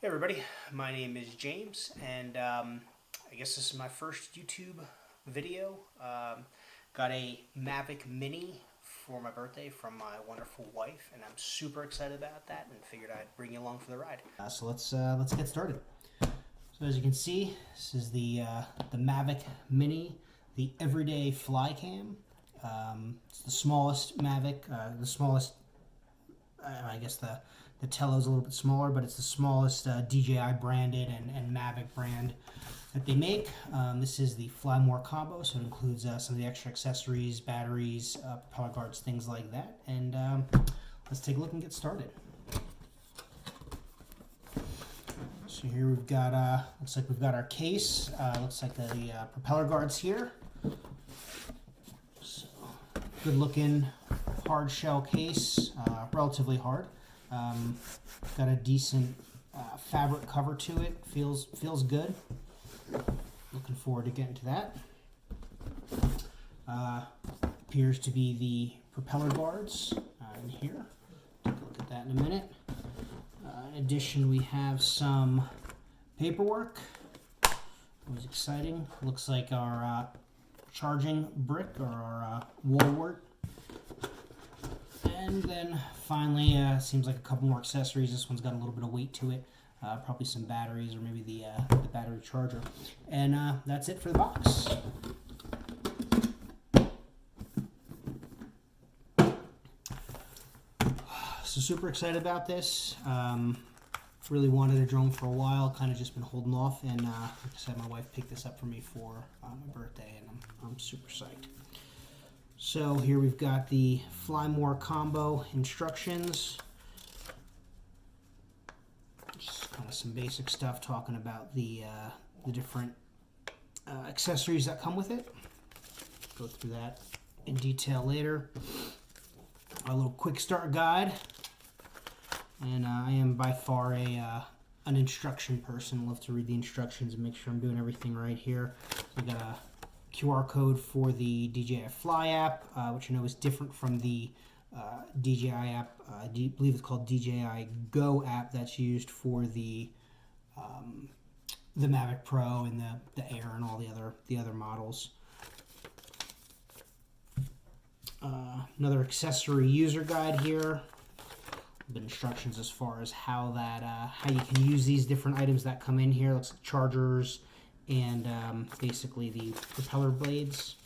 Hey everybody, my name is James, and I guess this is my first YouTube video. Got a Mavic Mini for my birthday from my wonderful wife, and I'm super excited about that, and figured I'd bring you along for the ride. So let's get started. So as you can see, this is the Mavic Mini, the everyday fly cam. It's the smallest Mavic, the smallest. I guess the Telo's a little bit smaller, but it's the smallest DJI branded and Mavic brand that they make. This is the Fly More combo, so it includes some of the extra accessories, batteries, propeller guards, things like that. And let's take a look and get started. So here we've got, looks like we've got our case. Looks like the propeller guards here. So, good looking hard shell case, relatively hard. Got a decent fabric cover to it. Feels good. Looking forward to getting to that. Appears to be the propeller guards in here. Take a look at that in a minute. In addition, we have some paperwork. It was exciting. Looks like our charging brick or our wall wart. And then finally, seems like a couple more accessories. This one's got a little bit of weight to it. Probably some batteries or maybe the battery charger. And that's it for the box. So super excited about this. Really wanted a drone for a while. Kind of just been holding off. And like I said, my wife picked this up for me for my birthday. And I'm super psyched. So here we've got the Fly More combo instructions. Just kind of some basic stuff talking about the different accessories that come with it. Go through that in detail later. A little quick start guide. And I am by far an instruction person. Love to read the instructions and make sure I'm doing everything right here. We got a QR code for the DJI Fly app, which I know is different from the DJI app. I believe it's called DJI Go app that's used for the Mavic Pro and the Air and all the other models. Another accessory user guide here. The instructions as far as how you can use these different items that come in here. Looks like chargers and basically the propeller blades.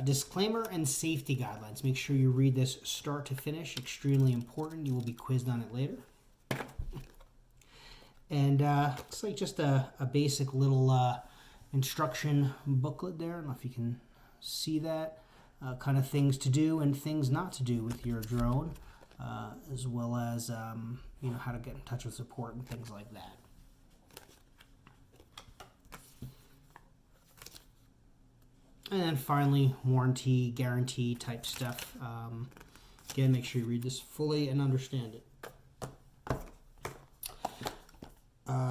Disclaimer and safety guidelines. Make sure you read this start to finish. Extremely important. You will be quizzed on it later. And looks like just a basic little instruction booklet there. I don't know if you can see that. Kind of things to do and things not to do with your drone, as well as how to get in touch with support and things like that. And then finally, warranty, guarantee type stuff. Again, make sure you read this fully and understand it.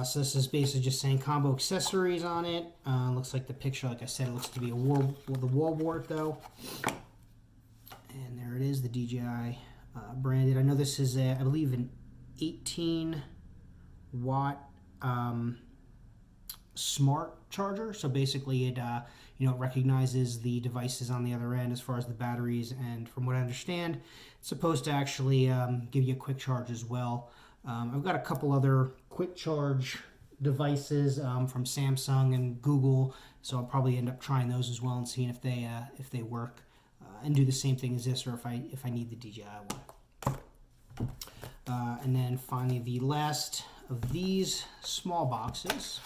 So this is basically just saying combo accessories on it. Looks like the picture, like I said, it looks to be the wall wart though. And there it is, the DJI branded. I know this is, I believe, an 18 watt smart charger. So basically it it recognizes the devices on the other end as far as the batteries, and from what I understand, it's supposed to actually give you a quick charge as well. I've got a couple other quick charge devices from Samsung and Google, so I'll probably end up trying those as well and seeing if they work and do the same thing as this, or if I need the DJI one. And then finally, the last of these small boxes.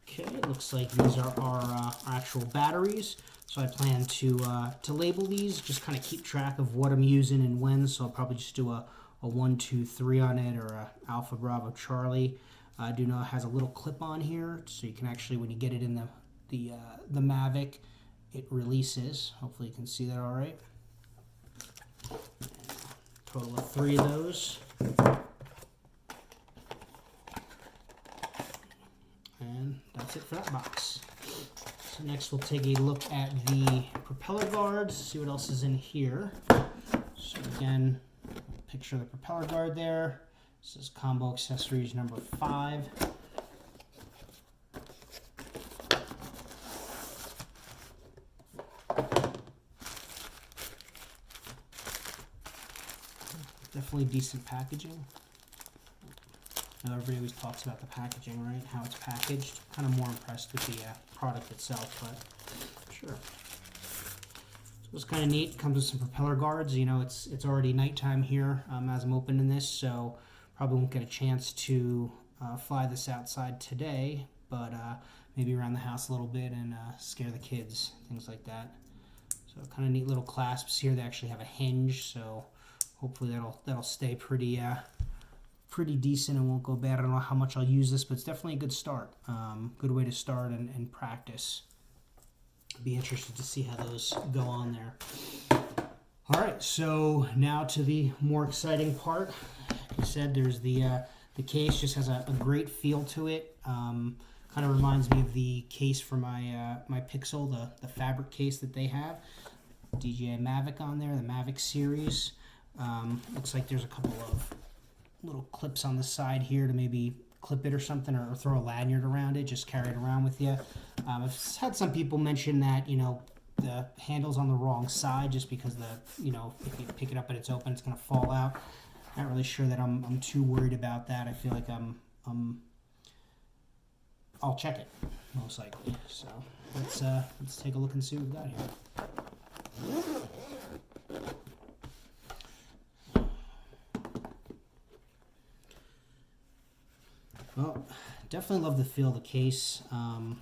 Okay, it looks like these are our actual batteries. So I plan to label these, just kind of keep track of what I'm using and when. So I'll probably just do a 1, 2, 3 on it, or a Alpha Bravo Charlie. I do know it has a little clip on here, so you can actually, when you get it in the Mavic, it releases. Hopefully you can see that all right. Total of 3 of those. And that's it for that box. So next we'll take a look at the propeller guards, see what else is in here. So again, picture the propeller guard there. This is combo accessories number 5. Definitely decent packaging. I know everybody always talks about the packaging, right? How it's packaged. Kind of more impressed with the product itself, but sure. So it's kind of neat. Comes with some propeller guards. You know, it's already nighttime here as I'm opening this, so probably won't get a chance to fly this outside today, but maybe around the house a little bit and scare the kids, things like that. So kind of neat little clasps here. They actually have a hinge, so hopefully that'll stay pretty decent and won't go bad. I don't know how much I'll use this, but it's definitely a good start. Good way to start and practice. Be interested to see how those go on there. All right, so now to the more exciting part. Like I said, there's the case. Just has a great feel to it. Kind of reminds me of the case for my my Pixel, the fabric case that they have. DJI Mavic on there, the Mavic series. Looks like there's a couple of little clips on the side here to maybe clip it or something, or throw a lanyard around it, just carry it around with you. I've had some people mention that, you know, the handle's on the wrong side just because if you pick it up and it's open, it's going to fall out. Not really sure that I'm too worried about that. I feel like I'll check it most likely. So let's take a look and see what we've got here. Well, definitely love the feel of the case. God,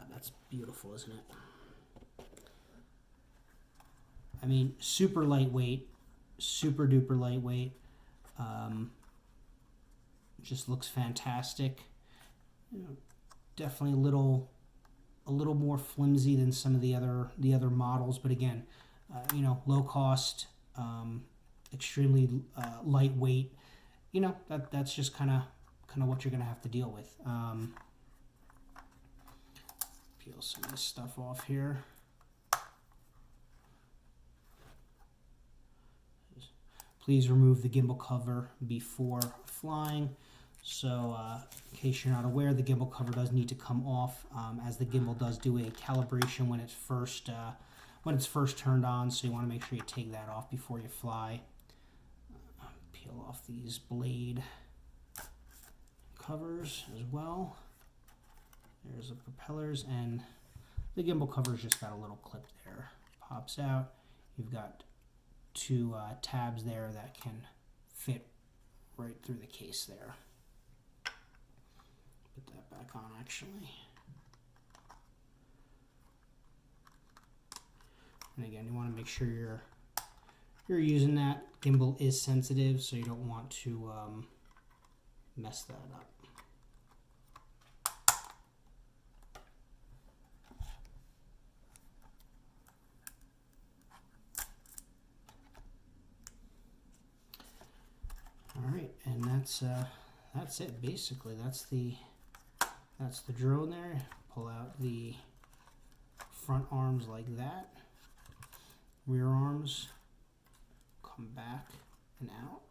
that's beautiful, isn't it? I mean, super lightweight, super duper lightweight. Just looks fantastic. You know, definitely a little more flimsy than some of the other models, but again, you know, low cost, extremely lightweight. You know, that's just kind of what you're going to have to deal with. Peel some of this stuff off here. Please remove the gimbal cover before flying. So in case you're not aware, the gimbal cover does need to come off, as the gimbal does do a calibration when it's first turned on, so you want to make sure you take that off before you fly. Peel off these blade covers as well. There's the propellers, and the gimbal cover's just got a little clip there. Pops out. You've got 2 tabs there that can fit right through the case there. Put that back on actually. And again, you want to make sure you're using that. Gimbal is sensitive, so you don't want to mess that up. All right, and that's it basically. That's the drone there. Pull out the front arms like that. Rear arms come back and out.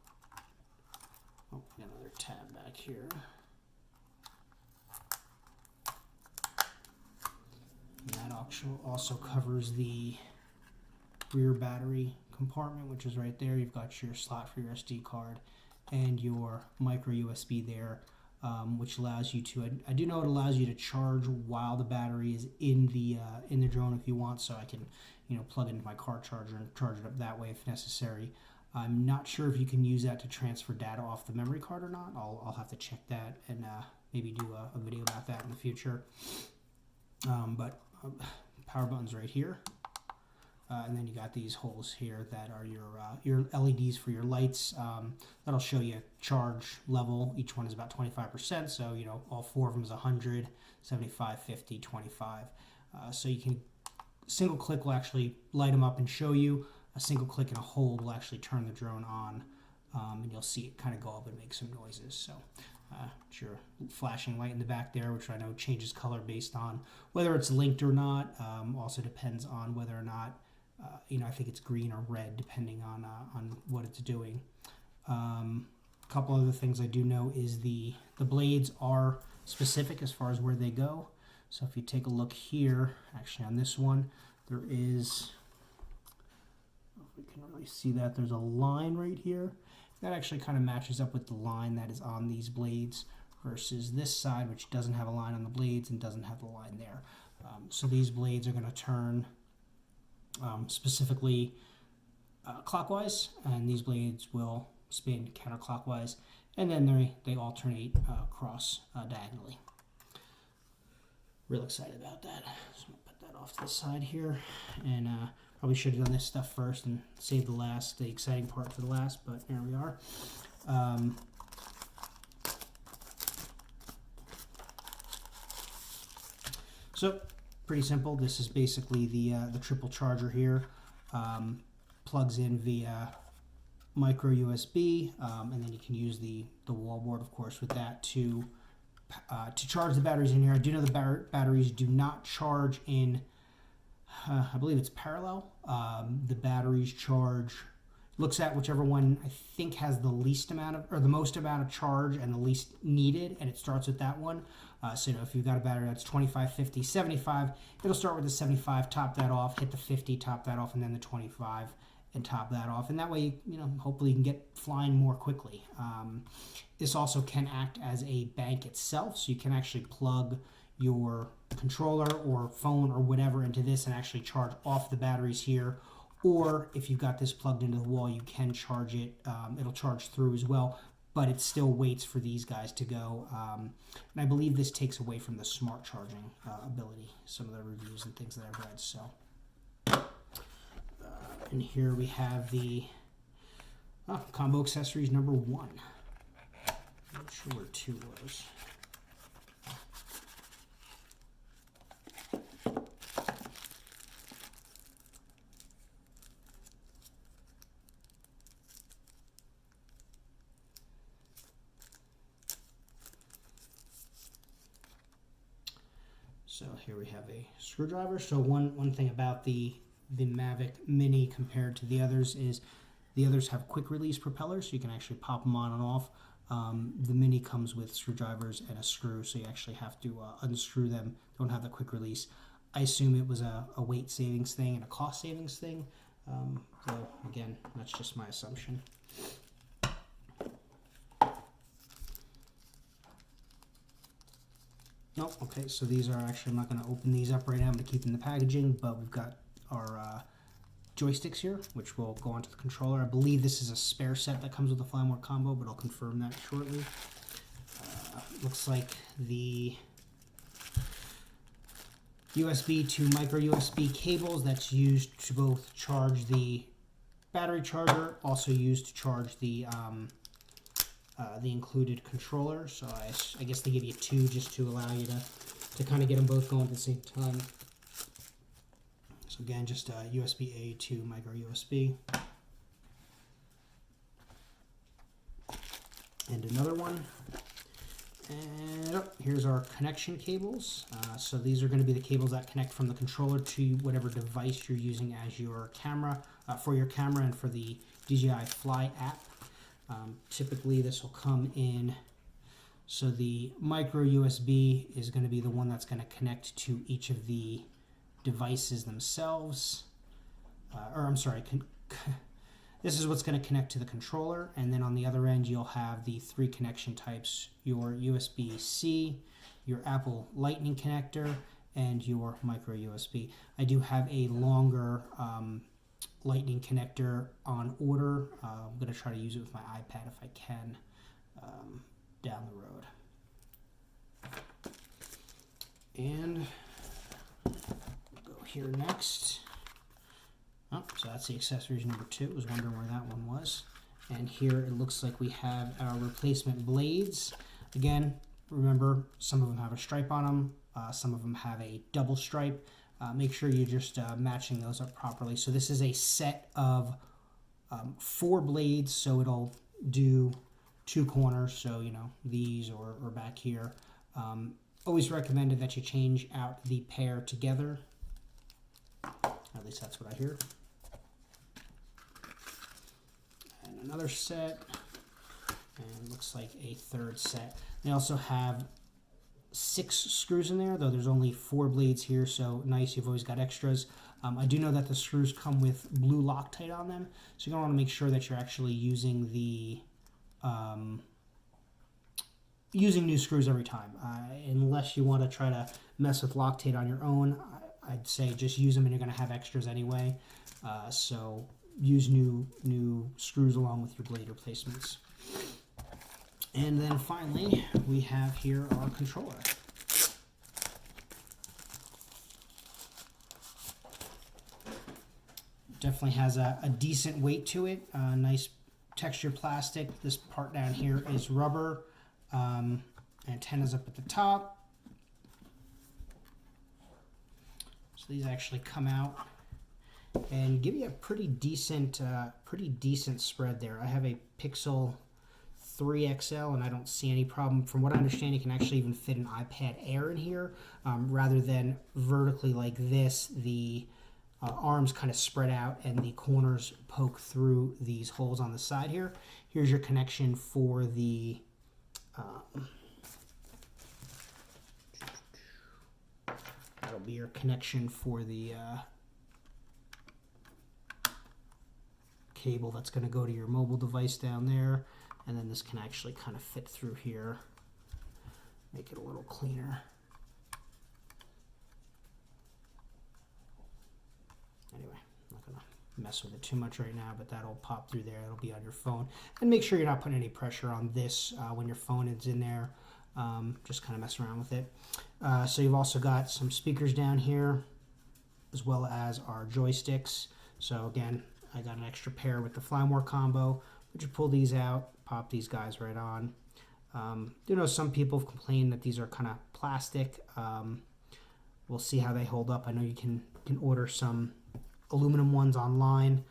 Oh, got another tab back here. And that also covers the rear battery compartment, which is right there. You've got your slot for your SD card and your micro USB there, which allows you to, I do know it allows you to charge while the battery is in the drone if you want, so I can, you know, plug into my car charger and charge it up that way if necessary. I'm not sure if you can use that to transfer data off the memory card or not. I'll have to check that and maybe do a video about that in the future. But power button's right here. And then you got these holes here that are your LEDs for your lights. That'll show you charge level. Each one is about 25%, so you know all 4 of them is 100, 75, 50, 25. So you can, single click will actually light them up and show you. A single click and a hold will actually turn the drone on, and you'll see it kind of go up and make some noises. So it's your flashing light in the back there, which I know changes color based on whether it's linked or not. Also depends on whether or not I think it's green or red depending on what it's doing. A couple other things I do know is the blades are specific as far as where they go. So if you take a look here, actually on this one, there is, I don't know if we can really see that, there's a line right here. That actually kind of matches up with the line that is on these blades versus this side, which doesn't have a line on the blades and doesn't have the line there. So these blades are going to turn specifically clockwise, and these blades will spin counterclockwise, and then they alternate across diagonally. Real excited about that. So I'm going to put that off to the side here, and probably should have done this stuff first and saved the exciting part for the last, but here we are. So pretty simple. This is basically the triple charger here. Plugs in via micro USB, and then you can use the wall board, of course, with that to charge the batteries in here. I do know the batteries do not charge in, I believe it's parallel. The batteries charge, looks at whichever one I think has the least amount of, or the most amount of charge and the least needed, and it starts with that one. So if you've got a battery that's 25, 50, 75, it'll start with the 75, top that off, hit the 50, top that off, and then the 25, and top that off. And that way, hopefully you can get flying more quickly. This also can act as a bank itself, so you can actually plug your controller or phone or whatever into this and actually charge off the batteries here. Or if you've got this plugged into the wall, you can charge it. It'll charge through as well, but it still waits for these guys to go. And I believe this takes away from the smart charging ability, some of the reviews and things that I've read. So, and here we have the combo accessories number 1. I'm not sure where 2 was. So here we have a screwdriver. So one thing about the Mavic Mini compared to the others is the others have quick release propellers, so you can actually pop them on and off. The Mini comes with screwdrivers and a screw, so you actually have to unscrew them. Don't have the quick release. I assume it was a weight savings thing and a cost savings thing. So again, that's just my assumption. Oh, okay, so these are actually, I'm not going to open these up right now. I'm going to keep in the packaging, but we've got our joysticks here, which will go onto the controller. I believe this is a spare set that comes with the Fly More combo, but I'll confirm that shortly. Looks like the USB to micro USB cables that's used to both charge the battery charger, also used to charge the included controller. So I guess they give you 2 just to allow you to kind of get them both going at the same time. So again, just USB-A to micro USB. And another one. And here's our connection cables. So these are going to be the cables that connect from the controller to whatever device you're using as your camera, for your camera and for the DJI Fly app. Typically this will come in, so the micro USB is going to be the one that's going to connect to each of the devices themselves. This is what's going to connect to the controller, and then on the other end you'll have the 3 connection types: your USB-C, your Apple Lightning connector, and your micro USB. I do have a longer Lightning connector on order. I'm going to try to use it with my iPad if I can down the road. And we'll go here next. Oh, so that's the accessories number 2. I was wondering where that one was. And here it looks like we have our replacement blades. Again, remember, some of them have a stripe on them. Some of them have a double stripe. Make sure you're just matching those up properly. So this is a set of 4 blades, so it'll do 2 corners, so these or back here. Always recommended that you change out the pair together. At least that's what I hear. another set, and looks like a third set. They also have 6 screws in there, though there's only 4 blades here, so nice, you've always got extras. I do know that the screws come with blue Loctite on them, so you're going to want to make sure that you're actually using the using new screws every time. Unless you want to try to mess with Loctite on your own, I'd say just use them and you're going to have extras anyway. So use new screws along with your blade replacements. And then finally, we have here our controller. Definitely has a decent weight to it. Nice textured plastic. This part down here is rubber. Antennas up at the top. So these actually come out and give you a pretty decent spread there. I have a Pixel 3 XL and I don't see any problem. From what I understand, you can actually even fit an iPad Air in here, rather than vertically like this. The arms kind of spread out and the corners poke through these holes on the side here. Here's your connection for the that'll be your connection for the cable that's going to go to your mobile device down there, and then this can actually kind of fit through here, make it a little cleaner. Anyway, I'm not going to mess with it too much right now, but that'll pop through there. It'll be on your phone. And make sure you're not putting any pressure on this when your phone is in there. Just kind of mess around with it. So you've also got some speakers down here, as well as our joysticks. So again, I got an extra pair with the Fly More combo. But you pull these out, pop these guys right on. You know, some people have complained that these are kind of plastic. We'll see how they hold up. I know you can order some aluminum ones online.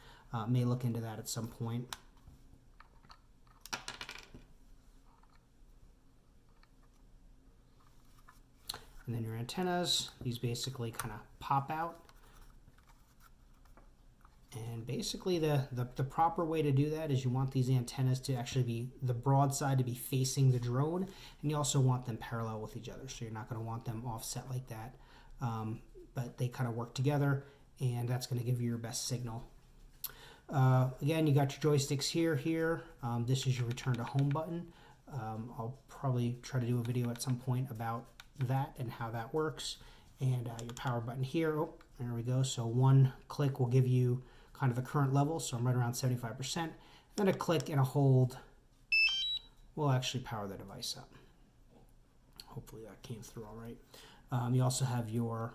May look into that at some point. And then your antennas, these basically kind of pop out. And basically the proper way to do that is you want these antennas to actually be, the broad side to be facing the drone, and you also want them parallel with each other, so you're not going to want them offset like that. But they kind of work together, and that's going to give you your best signal. Again, you got your joysticks here. This is your return to home button. I'll probably try to do a video at some point about that and how that works. And your power button here. Oh, there we go. So one click will give you kind of the current level. So I'm right around 75%. Then a click and a hold will actually power the device up. Hopefully that came through all right. You also have your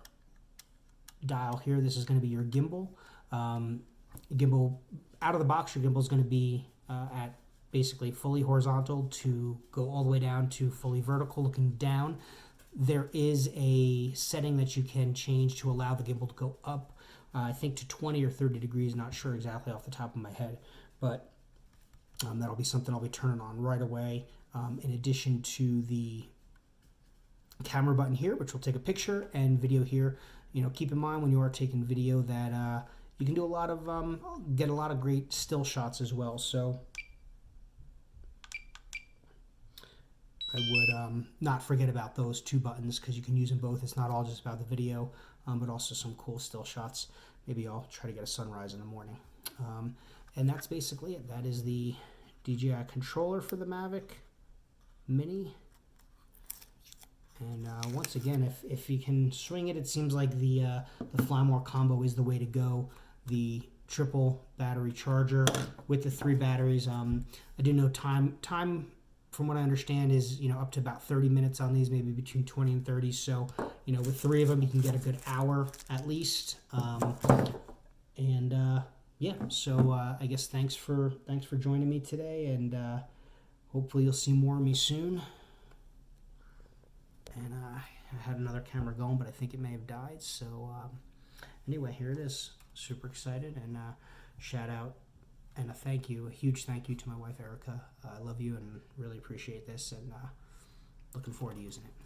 dial here. This is going to be your gimbal. Gimbal out of the box, your gimbal is going to be at basically fully horizontal to go all the way down to fully vertical looking down. There is a setting that you can change to allow the gimbal to go up, I think to 20 or 30 degrees, not sure exactly off the top of my head, but that'll be something I'll be turning on right away. In addition to the camera button here, which will take a picture, and video here. You know, keep in mind when you are taking video that you can do a lot of, get a lot of great still shots as well. So I would not forget about those two buttons, because you can use them both. It's not all just about the video, but also some cool still shots. Maybe I'll try to get a sunrise in the morning. And that's basically it. That is the DJI controller for the Mavic Mini. And once again, if you can swing it, it seems like the Fly More combo is the way to go. The triple battery charger with the 3 batteries. I do know time from what I understand is, you know, up to about 30 minutes on these, maybe between 20 and 30. So, you know, with 3 of them, you can get a good hour at least. Yeah, so I guess thanks for joining me today, and hopefully you'll see more of me soon. And I had another camera going, but I think it may have died. So anyway, here it is. Super excited, and shout out and a huge thank you to my wife Erica. I love you and really appreciate this, and looking forward to using it.